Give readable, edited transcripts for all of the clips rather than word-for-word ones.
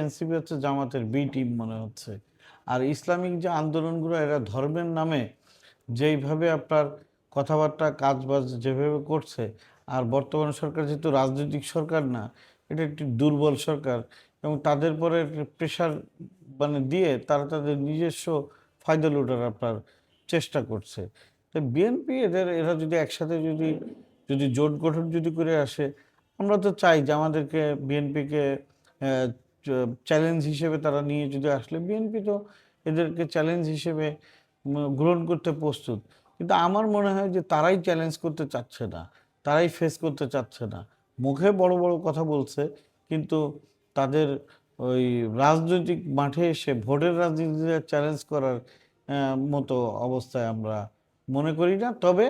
NCP হচ্ছে জামাতের B team মনে হচ্ছে। আর ইসলামিক যে আন্দোলনগুলো এরা ধর্মের নামে যেইভাবে আপনার কথাবার্তা কাজবাজ যেভাবে করছে, আর বর্তমান সরকার যেহেতু রাজনৈতিক সরকার না, এটা একটি দুর্বল সরকার, এবং তাদের পরে প্রেশার দিয়ে তারা তাদের নিজস্ব ফায়দা লুটার আপনার চেষ্টা করছে। তো বিএনপি এরা যদি একসাথে যদি যদি জোট গঠন যদি করে আসে, আমরা তো চাই যে আমাদেরকে বিএনপিকে চ্যালেঞ্জ হিসেবে তারা নিয়ে যদি আসলে, বিএনপি তো এদেরকে চ্যালেঞ্জ হিসেবে গ্রহণ করতে প্রস্তুত। কিন্তু আমার মনে হয় যে তারাই চ্যালেঞ্জ করতে চাচ্ছে না, তারাই ফেস করতে চাচ্ছে না। মুখে বড় বড় কথা বলছে, কিন্তু তাদের ওই রাজনৈতিক মাঠে এসে ভোটের রাজনীতিতে চ্যালেঞ্জ করার মতো অবস্থায় আমরা মনে করি না। তবে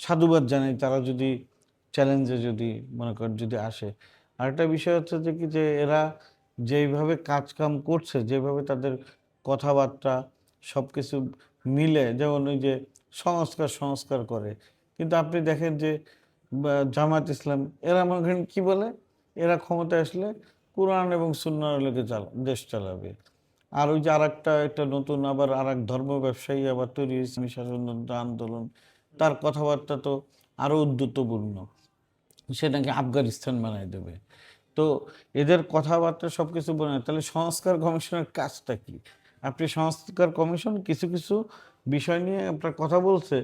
সাধুবাদ জানাই তারা যদি চ্যালেঞ্জে যদি মনে করেন যদি আসে। আরেকটা বিষয় হচ্ছে যে কি, যে এরা যেইভাবে কাজকাম করছে, যেভাবে তাদের কথাবার্তা সব কিছু মিলে, যেমন ওই যে সংস্কার সংস্কার করে, কিন্তু আপনি দেখেন যে জামাত ইসলাম এরা মনে করেন কি বলে, এরা ক্ষমতায় আসলে কোরআন এবং সুন্নাহর আলোকে দেশ চালাবে। আর ওই যে একটা নতুন আবার আর এক ধর্ম ব্যবসায়ী আবার তৈরি হয়েছে, শাসনতন্ত্র আন্দোলন, তার কথাবার্তা তো আরো উদ্ধতপূর্ণ, সে নাকি আফগানিস্তান বানায় দেবে। তো এদের কথাবার্তা সবকিছু বলে, তাহলে সংস্কার কমিশনের কাজটা কি? আপনি সংস্কার কমিশন কিছু কিছু বিষয় নিয়ে আপনার কথা বলছে,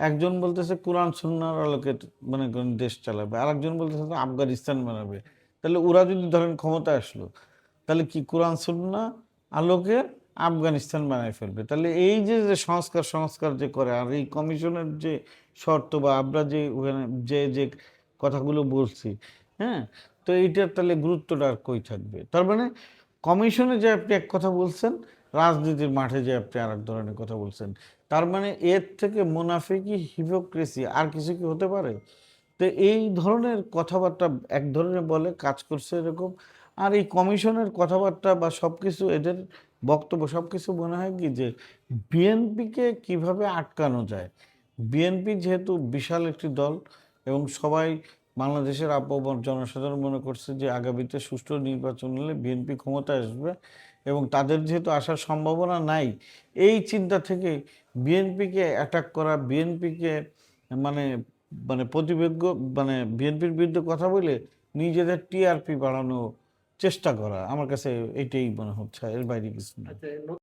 একজন বলতেছে কোরআন সুন্নাহর আলোকে মানে দেশ চালাবে, আরেকজন বলতেছে আফগানিস্তান বানাবে। তাহলে ওরা যদি ধরেন ক্ষমতা আসলো, তাহলে কি কোরআন সুন্নাহ আলোকে আফগানিস্তান বানায় ফেলবে? তাহলে এই যে যে সংস্কার সংস্কার যে করে, আর এই কমিশনের যে শর্ত বা আমরা যে ওখানে যে যে কথাগুলো বলছি, হ্যাঁ, তো এইটার তাহলে গুরুত্বটা আর কই থাকবে? তার মানে কমিশনে যে আপনি এক কথা বলছেন, রাজনীতির মাঠে যে আপনি আর এক ধরনের কথা বলছেন, তার মানে এর থেকে মুনাফিকি হিপোক্রেসি আর কিছু কি হতে পারে? তো এই ধরনের কথাবার্তা এক ধরনের বলে কাজ করছে এরকম। আর এই কমিশনের কথাবার্তা বা সবকিছু এদের বক্তব্য সবকিছু মনে হয় কি, যে বিএনপিকে কিভাবে আটকানো যায়। বিএনপি যেহেতু বিশাল একটি দল, এবং সবাই বাংলাদেশের আপামর জনসাধারণ মনে করছে যে আগামীতে সুষ্ঠু নির্বাচন হলে বিএনপি ক্ষমতায় আসবে, এবং তাদের যেহেতু আসার সম্ভাবনা নাই, এই চিন্তা থেকে বিএনপিকে অ্যাটাক করা, বিএনপিকে মানে প্রতিবেগ্য বিএনপির বিরুদ্ধে কথা বলে নিজেদের টিআরপি বাড়ানোর চেষ্টা করা, আমার কাছে এটাই মনে হচ্ছে, এর বাইরে কিছু না।